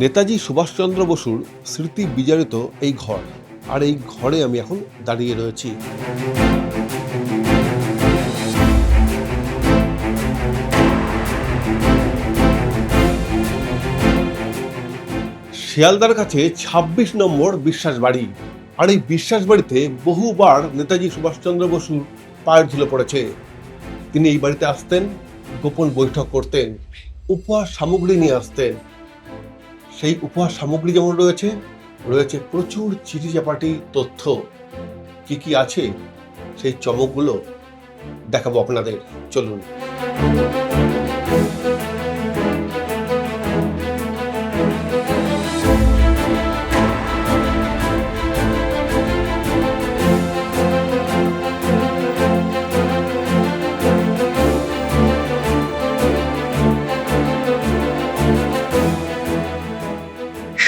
নেতাজি সুভাষচন্দ্র বসুর স্মৃতি বিজড়িত এই ঘর, আর এই ঘরে আমি এখন দাঁড়িয়ে রয়েছি। শিয়ালদার কাছে ২৬ নম্বর বিশ্বাস বাড়ি, আর এই বিশ্বাস বাড়িতে বহুবার নেতাজি সুভাষচন্দ্র বসু পায়ের ধুলো পড়েছে। তিনি এই বাড়িতে আসতেন, গোপন বৈঠক করতেন, উপহার সামগ্রী নিয়ে আসতেন। সেই উপহার সামগ্রী যেমন রয়েছে প্রচুর চিঠি চাপাটি তথ্য। কি কি আছে সেই চমকগুলো দেখাবো আপনাদের, চলুন।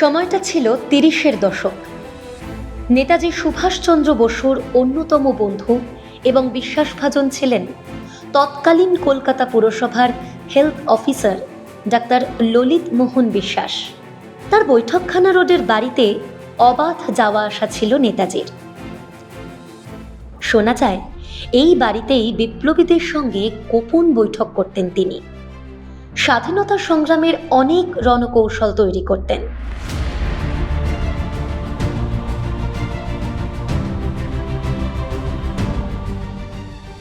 সময়টা ছিল ৩০-এর দশক। নেতাজি সুভাষচন্দ্র বসুর অন্যতম বন্ধু এবং বিশ্বাসভাজন ছিলেন তৎকালীন কলকাতা পুরসভার হেলথ অফিসার ডাক্তার ললিত মোহন বিশ্বাস। তার বৈঠকখানা রোডের বাড়িতে অবাধ যাওয়া আসা ছিল নেতাজির। শোনা যায় এই বাড়িতেই বিপ্লবীদের সঙ্গে গোপন বৈঠক করতেন তিনি। স্বাধীনতা সংগ্রামের অনেক রণকৌশল তৈরি করতেন।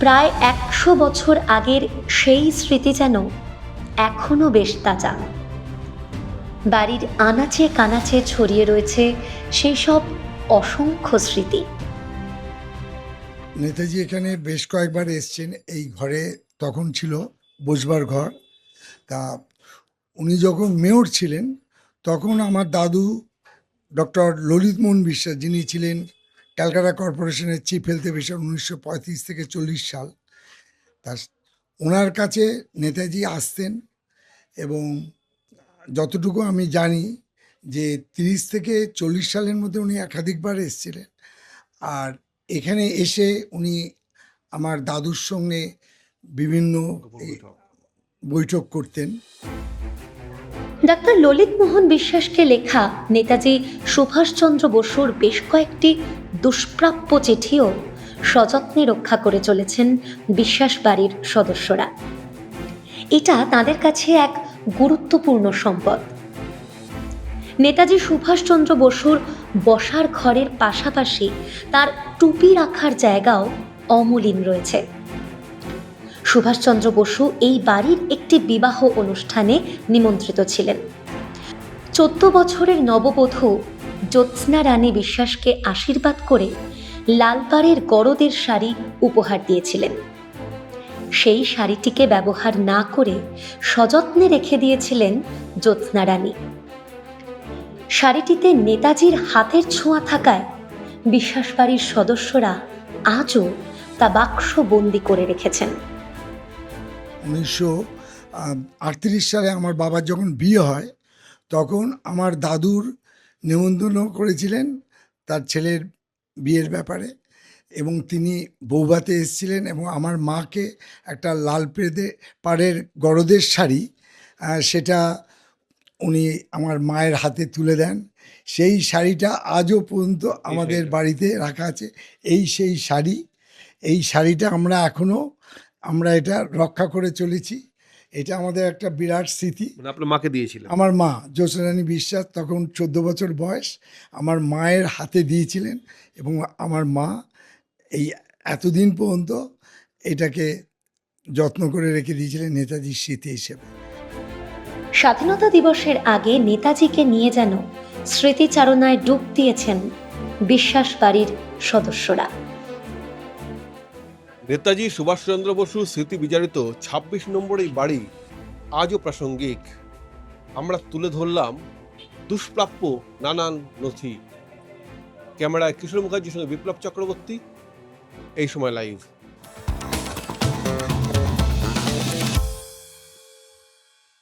প্রায় ১০০ বছর আগের সেই স্মৃতি যেন এখনো বেশ তাজা। বাড়ির আনাচে কানাচে ছড়িয়ে রয়েছে সেই সব অসংখ্য স্মৃতি। নেতাজি এখানে বেশ কয়েকবার এসছেন। এই ঘরে তখন ছিল বসবার ঘর। তা উনি যখন মেয়র ছিলেন তখন আমার দাদু ডক্টর ললিত মোহন বিশ্বাস, যিনি ছিলেন ক্যালকাটা কর্পোরেশনের চিফ হেলথ অফিসার ১৯৩৫ থেকে ৪০ সাল, তা ওনার কাছে নেতাজি আসতেন। এবং যতটুকু আমি জানি যে ৩০ থেকে ৪০ সালের মধ্যে উনি একাধিকবার এসেছিলেন। আর এখানে এসে উনি আমার দাদুর সঙ্গে বিভিন্ন বৈঠক করতেন। ডাক্তার ললিত মোহন বিশ্বাসকে লেখা নেতাজি সুভাষচন্দ্র বসুর বেশ কয়েকটি দুষ্প্রাপ্য চিঠিও সযত্নে রক্ষা করে চলেছেন বিশ্বাস বাড়ির সদস্যরা। এটা তাদের কাছে এক গুরুত্বপূর্ণ সম্পদ। নেতাজি সুভাষচন্দ্র বসুর বসার ঘরের পাশাপাশি তার টুপি রাখার জায়গাও অমলিন রয়েছে। সুভাষচন্দ্র বসু এই বাড়ির একটি বিবাহ অনুষ্ঠানে নিমন্ত্রিত ছিলেন। ১৪ বছরের নববধূ জ্যোৎস্না রানী বিশ্বাসকে আশীর্বাদ করে লালপাড়ের গরদের শাড়ি উপহার দিয়েছিলেন। সেই শাড়িটিকে ব্যবহার না করে সযত্নে রেখে দিয়েছিলেন জ্যোৎস্না রানী। শাড়িটিতে নেতাজির হাতের ছোঁয়া থাকায় বিশ্বাস বাড়ির সদস্যরা আজও তা বাক্সবন্দি করে রেখেছেন। ১৯৩৮ সালে আমার বাবার যখন বিয়ে হয় তখন আমার দাদুর নেমন্তন্ন করেছিলেন তার ছেলের বিয়ের ব্যাপারে, এবং তিনি বৌভাতে এসেছিলেন এবং আমার মাকে একটা লাল পাড়ের গরদের শাড়ি, সেটা উনি আমার মায়ের হাতে তুলে দেন। সেই শাড়িটা আজও পর্যন্ত আমাদের বাড়িতে রাখা আছে। সেই শাড়ি, এই শাড়িটা আমরা এটা রক্ষা করে চলেছি। এটা আমাদের একটা বিরাট স্মৃতি। আপনার মাকে দিয়েছিলেন? আমার মা জ্যোৎস্না রানী বিশ্বাস, তখন ১৪ বছর বয়স, আমার মায়ের হাতে দিয়েছিলেন এবং আমার মা এই এতদিন পর্যন্ত এটাকে যত্ন করে রেখে দিয়েছিলেন নেতাজির স্মৃতি হিসেবে। স্বাধীনতা দিবসের আগে নেতাজিকে নিয়ে যেন স্মৃতিচারণায় ডুব দিয়েছেন বিশ্বাস বাড়ির সদস্যরা। নেতাজি সুভাষচন্দ্র বসু স্মৃতি বিজড়িত ২৬ নম্বর এই বাড়ি আজও প্রাসঙ্গিক। আমরা তুলে ধরলাম দুষ্প্রাপ্য নানান নথি। ক্যামেরায় কিশোর মুখার্জির সঙ্গে বিপ্লব চক্রবর্তী, এই সময় লাইভ।